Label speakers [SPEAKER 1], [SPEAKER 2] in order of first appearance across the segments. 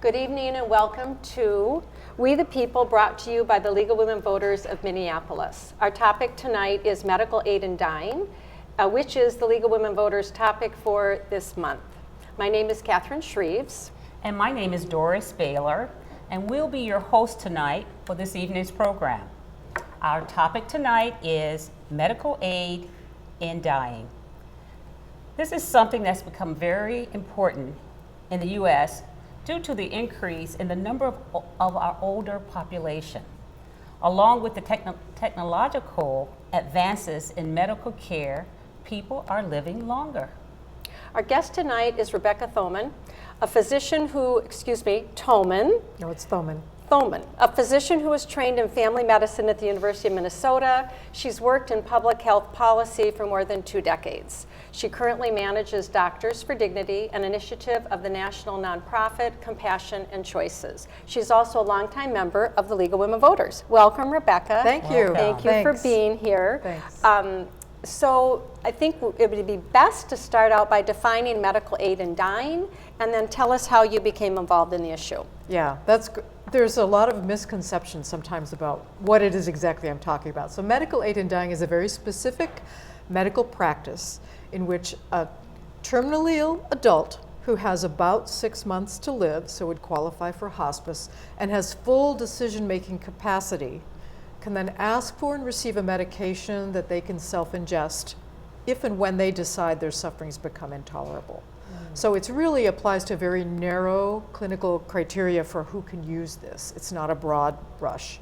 [SPEAKER 1] Good evening and welcome to We the People, brought to you by the League of Women Voters of Minneapolis. Our topic tonight is medical aid in dying, which is the League of Women Voters topic for this month. My name is Catherine Shreves.
[SPEAKER 2] And my name is Doris Baylor, and we'll be your host tonight for this evening's program. Our topic tonight is medical aid in dying. This is something that's become very important in the U.S. due to the increase in the number of our older population. Along with the technological advances in medical care, people are living longer.
[SPEAKER 1] Our guest tonight is Rebecca Thoman, a physician who, Thoman.
[SPEAKER 3] No, it's Thoman.
[SPEAKER 1] Thoman, a physician who was trained in family medicine at the University of Minnesota. She's worked in public health policy for more than 2 decades. She currently manages Doctors for Dignity, an initiative of the national nonprofit Compassion and Choices. She's also a longtime member of the League of Women Voters. Welcome, Rebecca.
[SPEAKER 3] Thank you.
[SPEAKER 1] Thank you for being here.
[SPEAKER 3] Thanks.
[SPEAKER 1] So I think it would be best to start out by defining medical aid in dying, and then tell us how you became involved in the issue.
[SPEAKER 3] Yeah, there's a lot of misconceptions sometimes about what it is exactly I'm talking about. So medical aid in dying is a very specific medical practice in which a terminally ill adult who has about 6 months to live, so would qualify for hospice, and has full decision-making capacity, can then ask for and receive a medication that they can self-ingest if and when they decide their sufferings become intolerable. So it really applies to very narrow clinical criteria for who can use this. It's not a broad brush.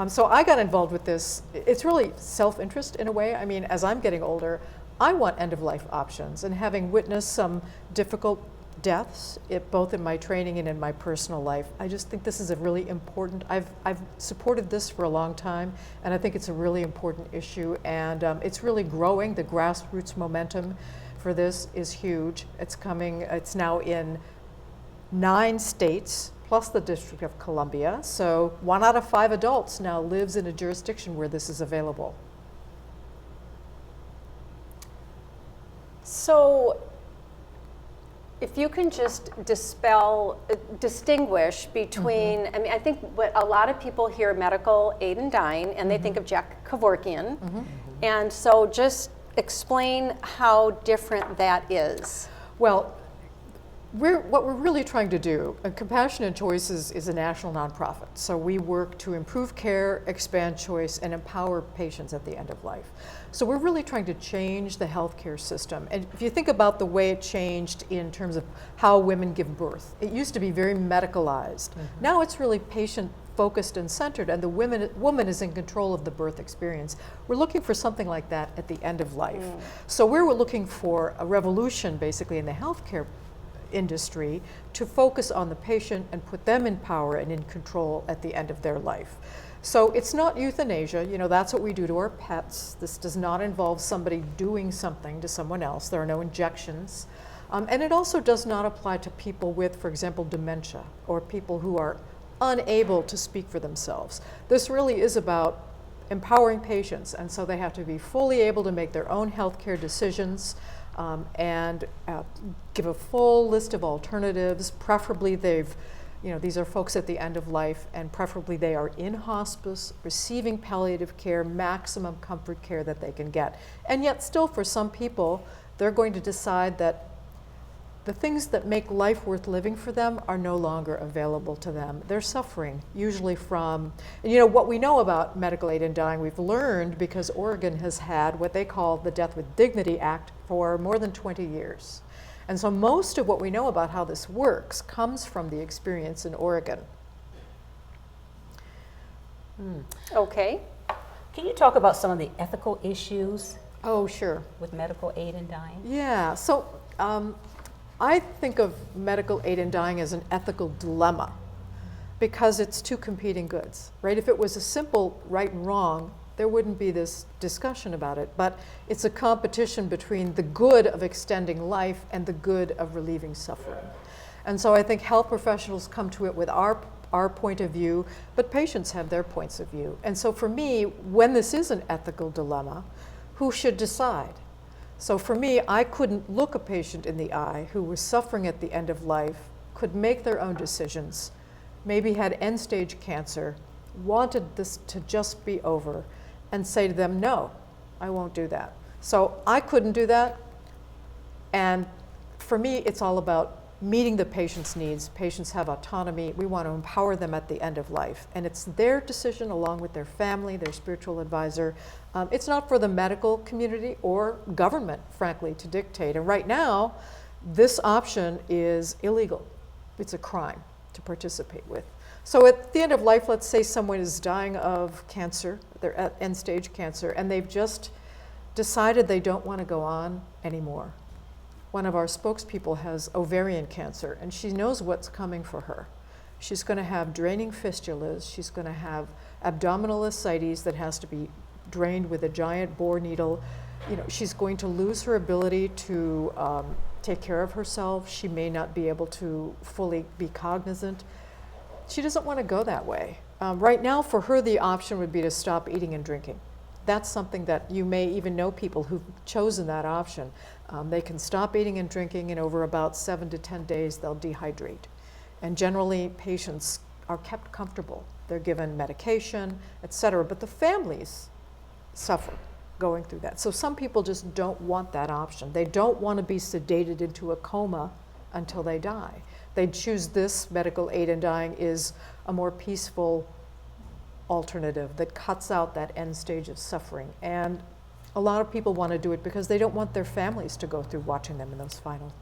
[SPEAKER 3] So I got involved with this. It's really self-interest in a way. I mean, as I'm getting older, I want end-of-life options, and having witnessed some difficult deaths, both in my training and in my personal life, I just think this is a really important, I've supported this for a long time, and I think it's a really important issue, and it's really growing. The grassroots momentum for this is huge. It's now in 9 states, plus the District of Columbia, so 1 out of 5 adults now lives in a jurisdiction where this is available.
[SPEAKER 1] So if you can just distinguish between, I mean, I think what a lot of people hear medical aid in dying, and they think of Jack Kevorkian, and so just explain how different that is.
[SPEAKER 3] Well, what we're really trying to do, Compassion and Choices is a national nonprofit, so we work to improve care, expand choice, and empower patients at the end of life. So we're really trying to change the healthcare system. And if you think about the way it changed in terms of how women give birth, it used to be very medicalized. Now it's really patient focused and centered, and the woman is in control of the birth experience. We're looking for something like that at the end of life. So we're looking for a revolution basically in the healthcare industry to focus on the patient and put them in power and in control at the end of their life. So it's not euthanasia, that's what we do to our pets. This does not involve somebody doing something to someone else. There are no injections. And it also does not apply to people with, for example, dementia, or people who are unable to speak for themselves. This really is about empowering patients, and so they have to be fully able to make their own healthcare decisions, and give a full list of alternatives. Preferably these are folks at the end of life, and preferably they are in hospice, receiving palliative care, maximum comfort care that they can get. And yet still, for some people, they're going to decide that the things that make life worth living for them are no longer available to them. They're suffering, usually from, what we know about medical aid in dying, we've learned because Oregon has had what they call the Death with Dignity Act for more than 20 years. And so most of what we know about how this works comes from the experience in Oregon.
[SPEAKER 1] Okay.
[SPEAKER 2] Can you talk about some of the ethical issues
[SPEAKER 3] Oh, sure.
[SPEAKER 2] with medical aid in dying?
[SPEAKER 3] Yeah, so I think of medical aid in dying as an ethical dilemma because it's 2 competing goods, right? If it was a simple right and wrong, there wouldn't be this discussion about it, but it's a competition between the good of extending life and the good of relieving suffering. And so I think health professionals come to it with our point of view, but patients have their points of view. And so for me, when this is an ethical dilemma, who should decide? So for me, I couldn't look a patient in the eye who was suffering at the end of life, could make their own decisions, maybe had end-stage cancer, wanted this to just be over, and say to them, no, I won't do that. So I couldn't do that, and for me, it's all about meeting the patient's needs. Patients have autonomy. We want to empower them at the end of life, and it's their decision along with their family, their spiritual advisor. It's not for the medical community or government, frankly, to dictate. And right now, this option is illegal. It's a crime to participate with. So at the end of life, let's say someone is dying of cancer, they're at end-stage cancer, and they've just decided they don't want to go on anymore. One of our spokespeople has ovarian cancer, and she knows what's coming for her. She's going to have draining fistulas. She's going to have abdominal ascites that has to be drained with a giant bore needle. She's going to lose her ability to take care of herself. She may not be able to fully be cognizant. She doesn't want to go that way. Right now, for her, the option would be to stop eating and drinking. That's something that you may even know people who've chosen that option. They can stop eating and drinking, and over about 7 to 10 days, they'll dehydrate. And generally, patients are kept comfortable. They're given medication, et cetera, but the families suffer going through that. So some people just don't want that option. They don't want to be sedated into a coma until they die. They choose this. Medical aid in dying is a more peaceful alternative that cuts out that end stage of suffering. And a lot of people want to do it because they don't want their families to go through watching them in those final.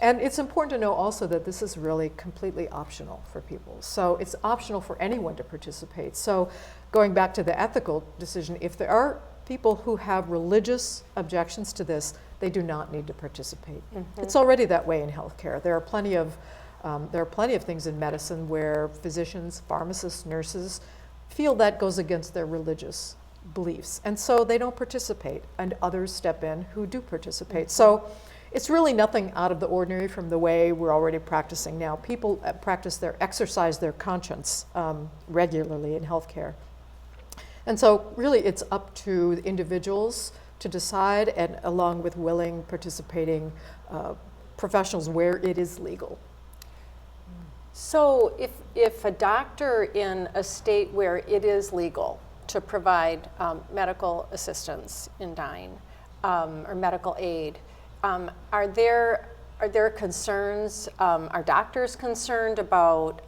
[SPEAKER 3] And it's important to know also that this is really completely optional for people. So it's optional for anyone to participate. So going back to the ethical decision, if there are people who have religious objections to this, they do not need to participate. Mm-hmm. It's already that way in healthcare. There are plenty of things in medicine where physicians, pharmacists, nurses feel that goes against their religious beliefs, and so they don't participate, and others step in who do participate. Mm-hmm. So it's really nothing out of the ordinary from the way we're already practicing now. People exercise their conscience regularly in healthcare. And so really it's up to the individuals to decide, and along with willing, participating professionals where it is legal.
[SPEAKER 1] So if a doctor in a state where it is legal to provide medical assistance in dying or medical aid, are there concerns? Are doctors concerned about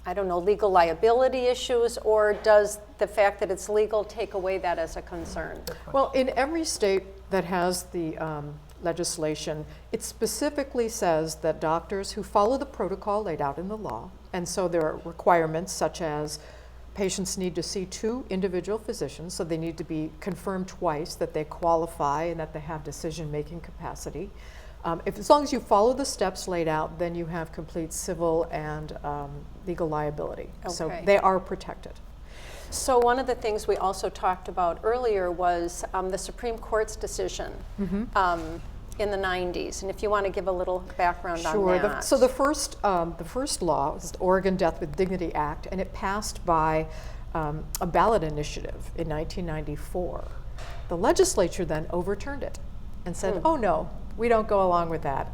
[SPEAKER 1] legal liability issues, or does the fact that it's legal take away that as a concern?
[SPEAKER 3] Well, in every state that has the legislation, it specifically says that doctors who follow the protocol laid out in the law, and so there are requirements such as patients need to see 2 individual physicians, so they need to be confirmed twice that they qualify and that they have decision-making capacity. As long as you follow the steps laid out, then you have complete civil and legal liability. Okay. So they are protected.
[SPEAKER 1] So one of the things we also talked about earlier was the Supreme Court's decision in the 90s. And if you want to give a little background on that.
[SPEAKER 3] So the first law was the Oregon Death with Dignity Act, and it passed by a ballot initiative in 1994. The legislature then overturned it and said, oh no, we don't go along with that.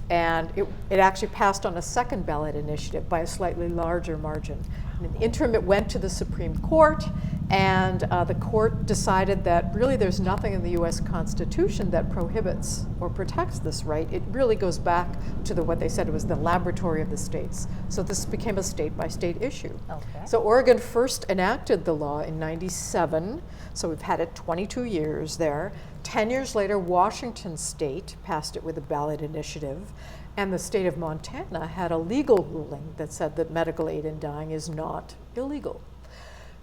[SPEAKER 3] And it actually passed on a second ballot initiative by a slightly larger margin. In the interim, it went to the Supreme Court, and the court decided that really there's nothing in the US Constitution that prohibits or protects this right. It really goes back to what they said was the laboratory of the states. So this became a state-by-state issue. Okay. So Oregon first enacted the law in '97, so we've had it 22 years there. 10 years later, Washington State passed it with a ballot initiative, and the state of Montana had a legal ruling that said that medical aid in dying is not illegal.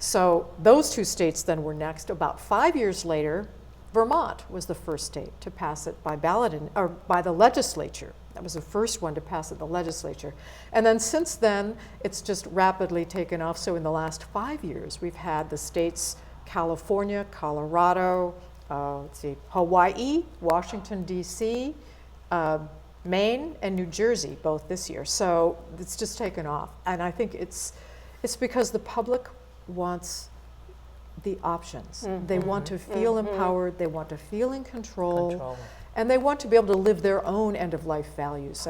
[SPEAKER 3] So those 2 states then were next. About 5 years later, Vermont was the first state to pass it by ballot or by the legislature. That was the first one to pass it, the legislature. And then since then, it's just rapidly taken off. So in the last 5 years, we've had the states California, Colorado, Hawaii, Washington, D.C., Maine, and New Jersey, both this year. So it's just taken off. And I think it's because the public wants the options. Mm-hmm. They want to feel empowered, they want to feel in control, and they want to be able to live their own end-of-life values.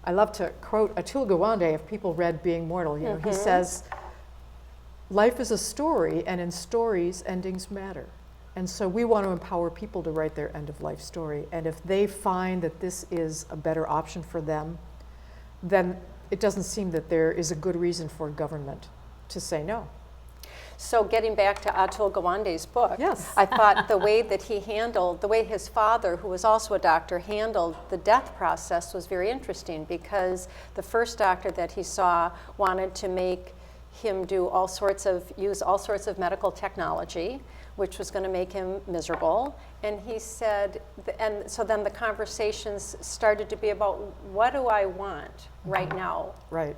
[SPEAKER 3] I love to quote Atul Gawande, if people read Being Mortal, you know, he says, life is a story, and in stories, endings matter. And so we want to empower people to write their end-of-life story. And if they find that this is a better option for them, then it doesn't seem that there is a good reason for government to say no.
[SPEAKER 1] So getting back to Atul Gawande's book,
[SPEAKER 3] Yes.
[SPEAKER 1] I thought the way that he handled, the way his father, who was also a doctor, handled the death process was very interesting, because the first doctor that he saw wanted to make him use all sorts of medical technology, which was going to make him miserable. And he said, and so then the conversations started to be about, what do I want right now?
[SPEAKER 3] Right.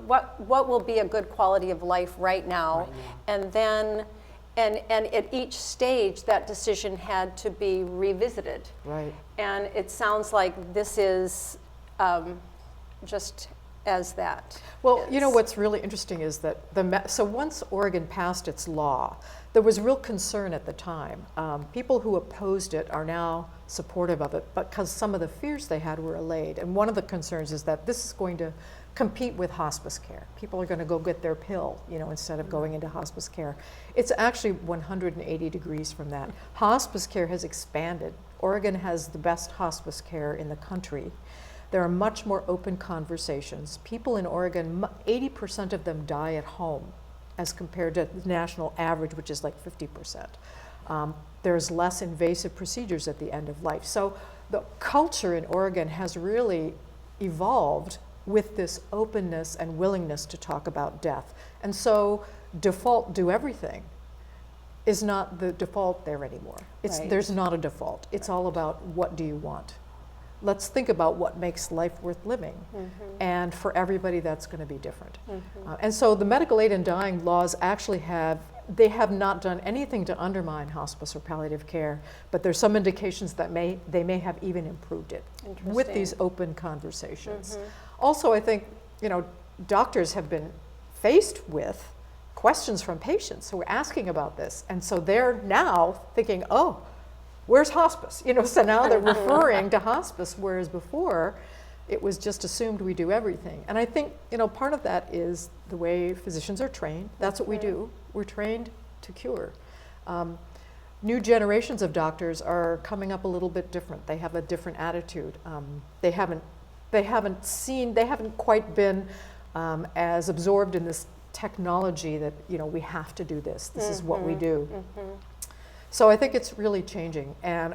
[SPEAKER 1] What will be a good quality of life right now? And then, and at each stage, that decision had to be revisited.
[SPEAKER 3] Right.
[SPEAKER 1] And it sounds like this is just as that.
[SPEAKER 3] Well, you know what's really interesting is that so once Oregon passed its law, there was real concern at the time. People who opposed it are now supportive of it, because some of the fears they had were allayed. And one of the concerns is that this is going to compete with hospice care. People are going to go get their pill, you know, instead of going into hospice care. It's actually 180 degrees from that. Hospice care has expanded. Oregon has the best hospice care in the country. There are much more open conversations. People in Oregon, 80% of them die at home, as compared to the national average, which is like 50%. There's less invasive procedures at the end of life. So the culture in Oregon has really evolved with this openness and willingness to talk about death. And so default do everything is not the default there anymore.
[SPEAKER 1] Right.
[SPEAKER 3] There's not a default. It's all about, what do you want? Let's think about what makes life worth living. And for everybody, that's going to be different. And so the medical aid in dying laws actually have not done anything to undermine hospice or palliative care, but there's some indications that they may have even improved it with these open conversations. Also, I think, you know, doctors have been faced with questions from patients who are asking about this, and so they're now thinking, oh, where's hospice? You know, so now they're referring to hospice, whereas before it was just assumed we do everything. And I think, you know, part of that is the way physicians are trained. That's what we do. We're trained to cure. New generations of doctors are coming up a little bit different. They have a different attitude. They haven't quite been as absorbed in this technology that, you know, we have to do this. This is what we do. So I think it's really changing. And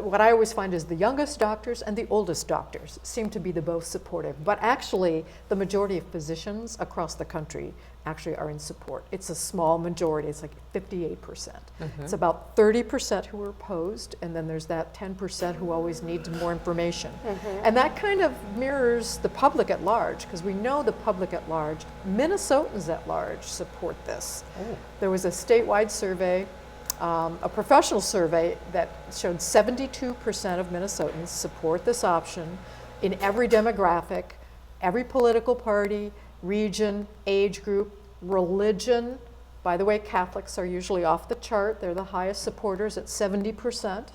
[SPEAKER 3] what I always find is the youngest doctors and the oldest doctors seem to be the most supportive. But actually, the majority of physicians across the country actually are in support. It's a small majority. It's like 58%. It's about 30% who are opposed, and then there's that 10% who always need more information. And that kind of mirrors the public at large, because we know the public at large, Minnesotans at large, support this. There was a statewide survey, a professional survey, that showed 72% of Minnesotans support this option in every demographic, every political party, region, age group, religion. By the way, Catholics are usually off the chart. They're the highest supporters at 70%.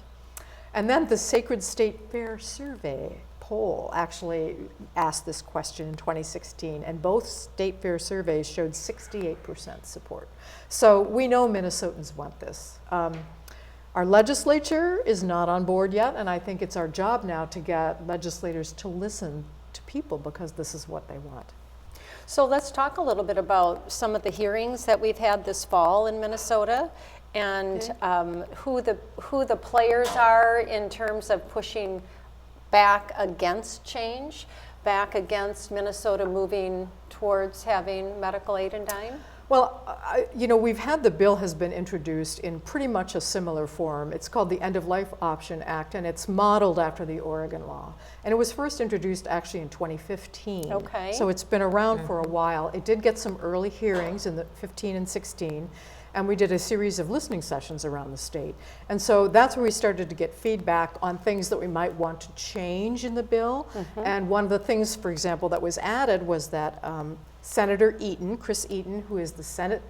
[SPEAKER 3] And then the Sacred State Fair survey poll actually asked this question in 2016, and both state fair surveys showed 68% support. So we know Minnesotans want this. Our legislature is not on board yet, and I think it's our job now to get legislators to listen to people, because this is what they want.
[SPEAKER 1] So let's talk a little bit about some of the hearings that we've had this fall in Minnesota, and who the players are in terms of pushing back against change, back against Minnesota moving towards having medical aid in dying?
[SPEAKER 3] Well, you know, we've had, the bill has been introduced in pretty much a similar form. It's called the End of Life Option Act, and it's modeled after the Oregon law. And it was first introduced actually in 2015.
[SPEAKER 1] Okay.
[SPEAKER 3] So it's been around for a while. It did get some early hearings in the 15 and 16, and we did a series of listening sessions around the state. And so that's where we started to get feedback on things that we might want to change in the bill. And one of the things, for example, that was added was that Senator Eaton, Chris Eaton, who is the Senate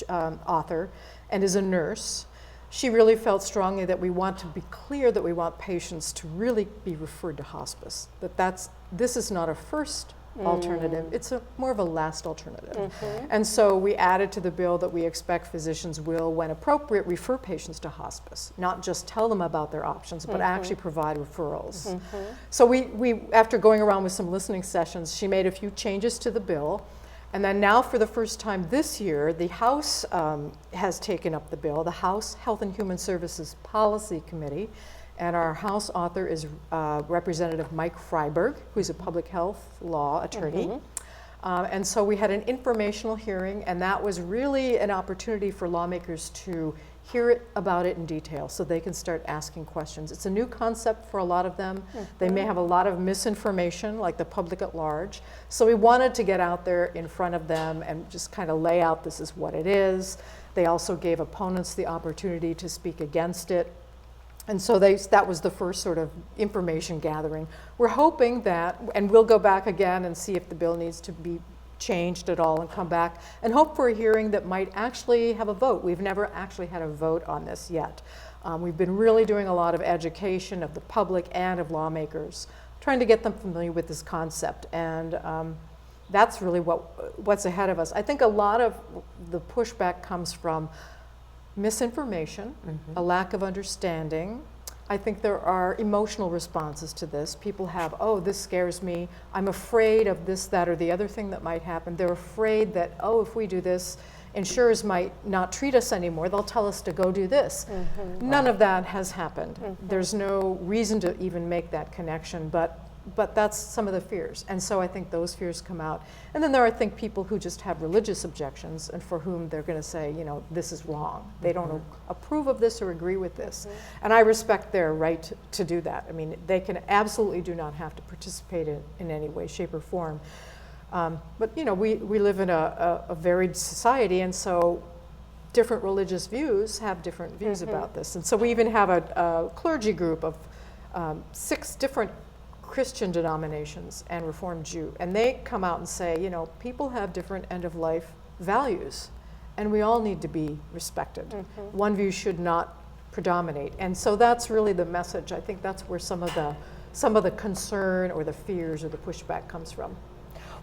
[SPEAKER 3] author and is a nurse, she really felt strongly that we want to be clear that we want patients to really be referred to hospice, that's this is not a first alternative, it's more of a last alternative. And so we added to the bill that we expect physicians will, when appropriate, refer patients to hospice, not just tell them about their options, but actually provide referrals. So we, after going around with some listening sessions, she made a few changes to the bill. And then now for the first time this year, the House has taken up the bill, the House Health and Human Services Policy Committee. And our House author is Representative Mike Freiberg, who's a public health law attorney. And so we had an informational hearing, and that was really an opportunity for lawmakers to hear about it in detail so they can start asking questions. It's a new concept for a lot of them. They may have a lot of misinformation, like the public at large. So we wanted to get out there in front of them and just kind of lay out this is what it is. They also gave opponents the opportunity to speak against it. And so that was the first sort of information gathering. We're hoping that, and we'll go back again and see if the bill needs to be changed at all and come back and hope for a hearing that might actually have a vote. We've never actually had a vote on this yet. We've been really doing a lot of education of the public and of lawmakers, trying to get them familiar with this concept. And that's really what's ahead of us. I think a lot of the pushback comes from misinformation, a lack of understanding. I think there are emotional responses to this. People have, oh, this scares me. I'm afraid of this, that, or the other thing that might happen. They're afraid that, oh, if we do this, insurers might not treat us anymore. They'll tell us to go do this. None of that has happened. There's no reason to even make that connection, but that's some of the fears. And so I think those fears come out. And then there are, I think, people who just have religious objections and for whom they're going to say, you know, this is wrong. They don't approve of this or agree with this. And I respect their right to do that. I mean, they can absolutely do not have to participate in any way, shape, or form. But, you know, we live in a varied society, and so different religious views have different views about this. And so we even have a clergy group of 6 different Christian denominations and Reformed Jew, and they come out and say, you know, people have different end-of-life values, and we all need to be respected. One view should not predominate, and so that's really the message. I think that's where some of the concern or the fears or the pushback comes from.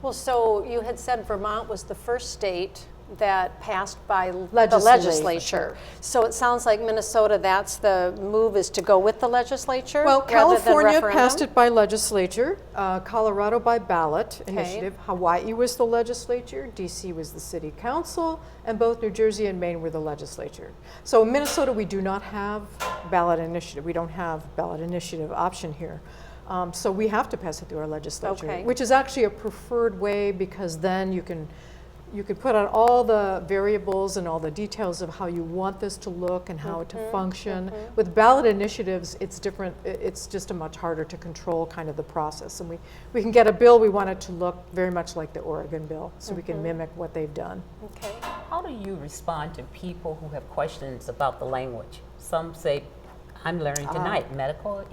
[SPEAKER 1] Well, so you had said Vermont was the first state that passed by the
[SPEAKER 3] Legislature.
[SPEAKER 1] legislature. So it sounds like Minnesota, that's the move, is to go with the legislature?
[SPEAKER 3] Well,
[SPEAKER 1] rather than
[SPEAKER 3] California
[SPEAKER 1] referendum?
[SPEAKER 3] passed it by legislature, Colorado by ballot initiative, Hawaii was the legislature, DC was the city council, and both New Jersey and Maine were the legislature. So in Minnesota, we do not have ballot initiative. We don't have ballot initiative option here. So we have to pass it through our legislature, which is actually a preferred way, because then you can put on all the variables and all the details of how you want this to look and how to function. With ballot initiatives, it's different. It's just a much harder to control kind of the process. And we can get a bill, we want it to look very much like the Oregon bill, so we can mimic what they've done.
[SPEAKER 1] Okay.
[SPEAKER 2] How do you respond to people who have questions about the language? Some say, I'm learning tonight, medical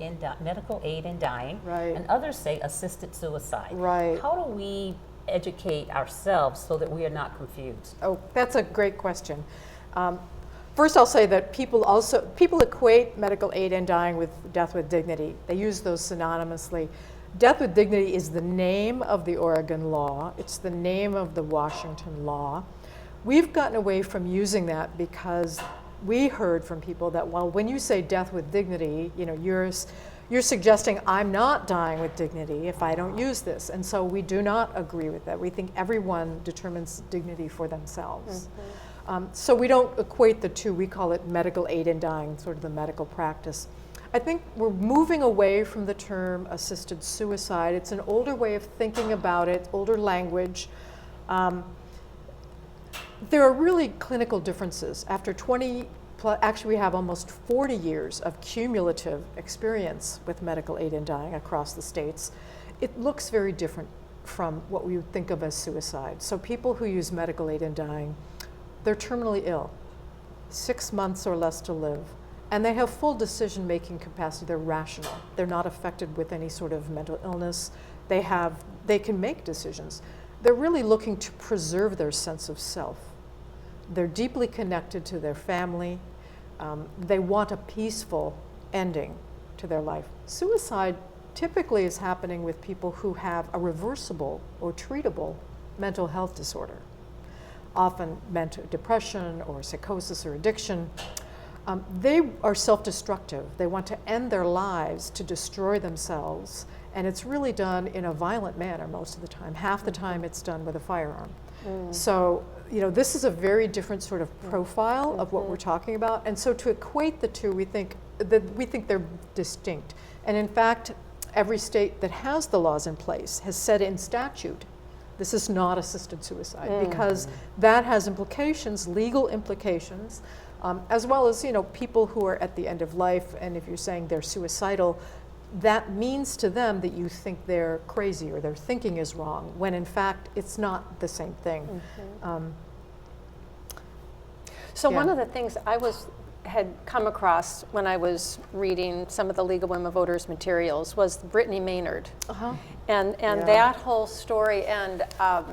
[SPEAKER 2] aid in dying,
[SPEAKER 3] Right.
[SPEAKER 2] and others say assisted suicide.
[SPEAKER 3] Right.
[SPEAKER 2] How do we educate ourselves so that we are not confused?
[SPEAKER 3] Oh, that's a great question. First, I'll say that people equate medical aid in dying with death with dignity. They use those synonymously. Death with dignity is the name of the Oregon law. It's the name of the Washington law. We've gotten away from using that because we heard from people that, well, when you say death with dignity, you know, you're suggesting I'm not dying with dignity if I don't use this. And so we do not agree with that. We think everyone determines dignity for themselves. So we don't equate the two. We call it medical aid in dying, sort of the medical practice. I think we're moving away from the term assisted suicide. It's an older way of thinking about it, older language. There are really clinical differences. After actually we have almost 40 years of cumulative experience with medical aid in dying across the states. It looks very different from what we would think of as suicide. So people who use medical aid in dying, they're terminally ill, 6 months or less to live, and they have full decision-making capacity. They're rational. They're not affected with any sort of mental illness. They can make decisions. They're really looking to preserve their sense of self. They're deeply connected to their family. They want a peaceful ending to their life. Suicide typically is happening with people who have a reversible or treatable mental health disorder, often mental depression or psychosis or addiction. They are self-destructive. They want to end their lives to destroy themselves, and it's really done in a violent manner most of the time. Half the time it's done with a firearm. So, this is a very different sort of profile of what we're talking about, and so to equate the two, we think they're distinct. And in fact, every state that has the laws in place has said in statute, this is not assisted suicide, because that has implications, legal implications, as well as people who are at the end of life, and if you're saying they're suicidal, that means to them that you think they're crazy or their thinking is wrong, when in fact it's not the same thing.
[SPEAKER 1] So
[SPEAKER 3] Yeah.
[SPEAKER 1] one of the things had come across when I was reading some of the League of Women Voters materials was Brittany Maynard, and
[SPEAKER 3] Yeah.
[SPEAKER 1] that whole story. And I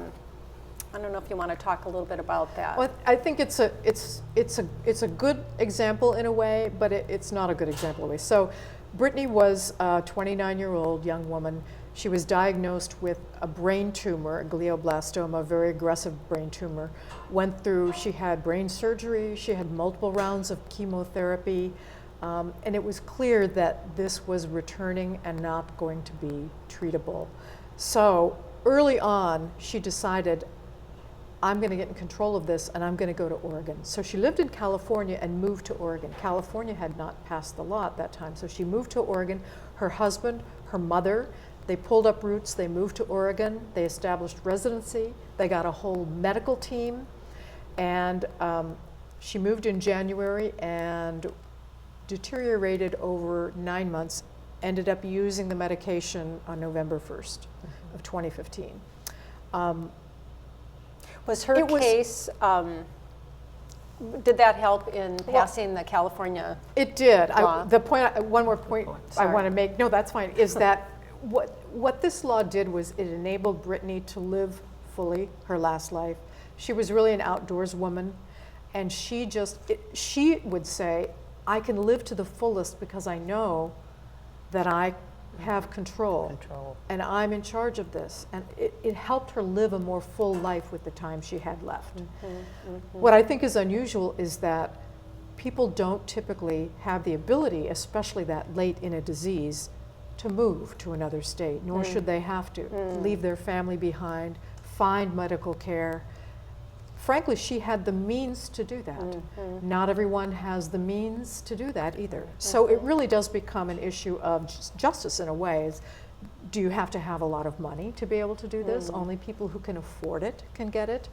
[SPEAKER 1] don't know if you want to talk a little bit about that.
[SPEAKER 3] Well, I think it's a good example in a way, but it's not a good example in a way. So Brittany was a 29-year-old young woman. She was diagnosed with a brain tumor, a glioblastoma, a very aggressive brain tumor. She had brain surgery, she had multiple rounds of chemotherapy, and it was clear that this was returning and not going to be treatable. So early on, she decided, I'm going to get in control of this and I'm going to go to Oregon. So she lived in California and moved to Oregon. California had not passed the law at that time, so she moved to Oregon. Her husband, her mother, they pulled up roots, they moved to Oregon, they established residency, they got a whole medical team, and she moved in January and deteriorated over 9 months, ended up using the medication on November 1st of 2015.
[SPEAKER 1] Was her case, did that help in passing the California?
[SPEAKER 3] It did.
[SPEAKER 1] law?
[SPEAKER 3] One more point I
[SPEAKER 1] Sorry.
[SPEAKER 3] want to make, no, that's fine, is that what this law did was it enabled Brittany to live fully her last life. She was really an outdoors woman, and she would say, I can live to the fullest because I know that I have control. And I'm in charge of this. And it helped her live a more full life with the time she had left. What I think is unusual is that people don't typically have the ability, especially that late in a disease, to move to another state, nor should they have to. Leave their family behind, find medical care. Frankly, she had the means to do that. Not everyone has the means to do that either. So it really does become an issue of justice in a way. Do you have to have a lot of money to be able to do this? Only people who can afford it can get it.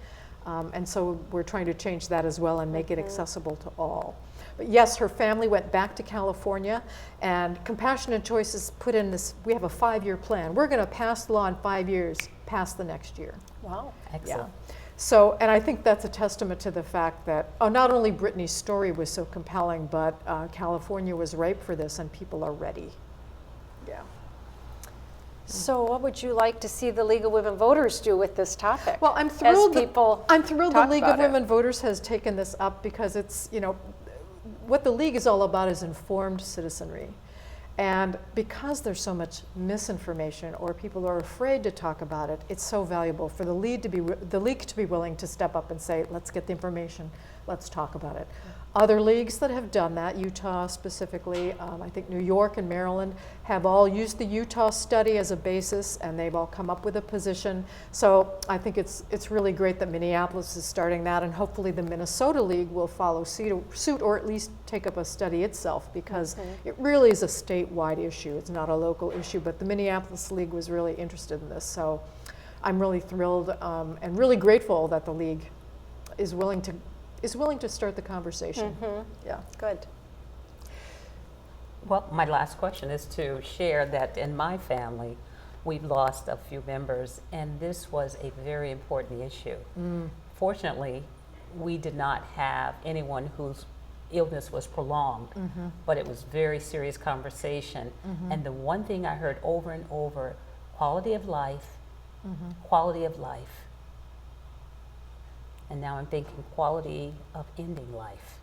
[SPEAKER 3] And so we're trying to change that as well and make it accessible to all. But yes, her family went back to California, and Compassionate Choices put in this, we have a 5-year plan. We're going to pass the law in 5 years, pass the next year.
[SPEAKER 1] Wow.
[SPEAKER 2] Excellent.
[SPEAKER 3] So, and I think that's a testament to the fact that not only Brittany's story was so compelling, but California was ripe for this and people are ready. Yeah.
[SPEAKER 1] So what would you like to see the League of Women Voters do with this topic?
[SPEAKER 3] Well, I'm thrilled the
[SPEAKER 1] talk
[SPEAKER 3] League of
[SPEAKER 1] about it.
[SPEAKER 3] Women Voters has taken this up because it's, what the League is all about is informed citizenry. And because there's so much misinformation or people are afraid to talk about it, it's so valuable for the league to be willing to step up and say, let's get the information, let's talk about it. Other leagues that have done that, Utah specifically, I think New York and Maryland have all used the Utah study as a basis, and they've all come up with a position. So I think it's really great that Minneapolis is starting that, and hopefully the Minnesota League will follow suit or at least take up a study itself, because it really is a statewide issue. It's not a local issue, but the Minneapolis League was really interested in this. So I'm really thrilled and really grateful that the league is willing to start the conversation. Yeah.
[SPEAKER 1] Good.
[SPEAKER 2] Well, my last question is to share that in my family, we've lost a few members, and this was a very important issue. Fortunately, we did not have anyone whose illness was prolonged, but it was very serious conversation. And the one thing I heard over and over, quality of life, quality of life. And now I'm thinking quality of ending life.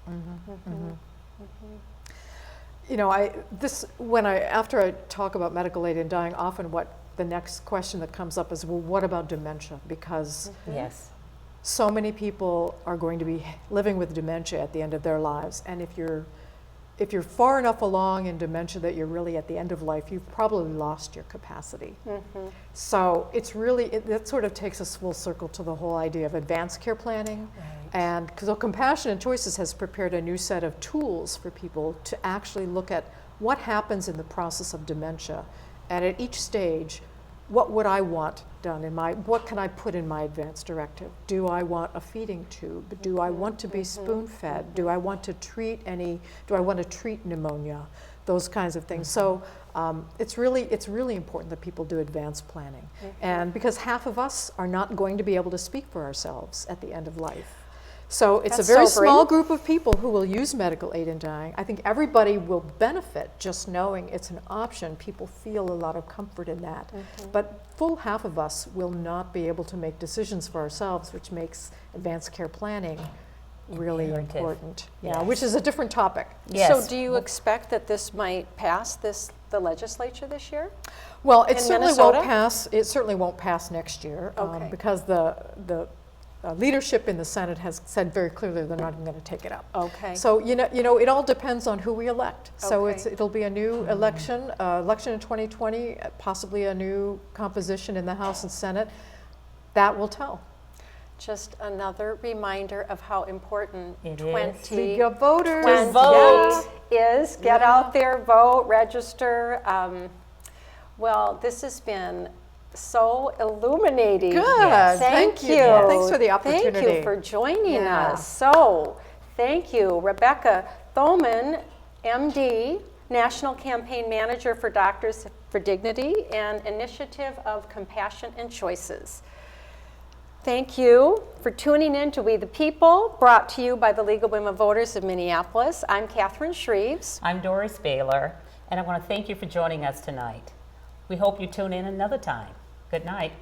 [SPEAKER 3] After I talk about medical aid in dying, often the next question that comes up is, well, what about dementia? Because
[SPEAKER 2] Yes.
[SPEAKER 3] so many people are going to be living with dementia at the end of their lives, and if you're far enough along in dementia that you're really at the end of life, you've probably lost your capacity. So that sort of takes us full circle to the whole idea of advanced care planning. And because Compassionate Choices has prepared a new set of tools for people to actually look at what happens in the process of dementia, and at each stage, what would I want done what can I put in my advance directive? Do I want a feeding tube? Do I want to be spoon fed? Do I want to treat pneumonia? Those kinds of things. So it's really important that people do advanced planning. And because half of us are not going to be able to speak for ourselves at the end of life. So it's
[SPEAKER 1] That's
[SPEAKER 3] a very
[SPEAKER 1] sobering.
[SPEAKER 3] small group of people who will use medical aid in dying. I think everybody will benefit just knowing it's an option. People feel a lot of comfort in that. But full half of us will not be able to make decisions for ourselves, which makes advanced care planning really
[SPEAKER 2] Imperative.
[SPEAKER 3] important. Yeah,
[SPEAKER 2] Yes.
[SPEAKER 3] which is a different topic.
[SPEAKER 2] Yes.
[SPEAKER 1] So do you expect that this might pass the legislature this year?
[SPEAKER 3] Well, it
[SPEAKER 1] In
[SPEAKER 3] certainly
[SPEAKER 1] Minnesota?
[SPEAKER 3] won't pass. It certainly won't pass next year
[SPEAKER 1] Okay.
[SPEAKER 3] because the leadership in the Senate has said very clearly they're not even going to take it up.
[SPEAKER 1] Okay.
[SPEAKER 3] So it all depends on who we elect. So
[SPEAKER 1] Okay.
[SPEAKER 3] it'll be a new election in 2020, possibly a new composition in the House and Senate. That will tell.
[SPEAKER 1] Just another reminder of how important
[SPEAKER 2] It is.
[SPEAKER 3] Speak of voters.
[SPEAKER 2] To vote.
[SPEAKER 1] is. Get out there, vote, register. Well, this has been so illuminating.
[SPEAKER 3] Good.
[SPEAKER 2] Yes.
[SPEAKER 1] Thank you.
[SPEAKER 3] Yeah, thanks for the
[SPEAKER 1] Thank
[SPEAKER 3] opportunity.
[SPEAKER 1] you for joining
[SPEAKER 3] Yeah.
[SPEAKER 1] us. So, thank you, Rebecca Thoman, MD, National Campaign Manager for Doctors for Dignity and Initiative of Compassion and Choices. Thank you for tuning in to We the People, brought to you by the League of Women Voters of Minneapolis. I'm Catherine Shreves.
[SPEAKER 2] I'm Doris Baylor, and I want to thank you for joining us tonight. We hope you tune in another time. Good night.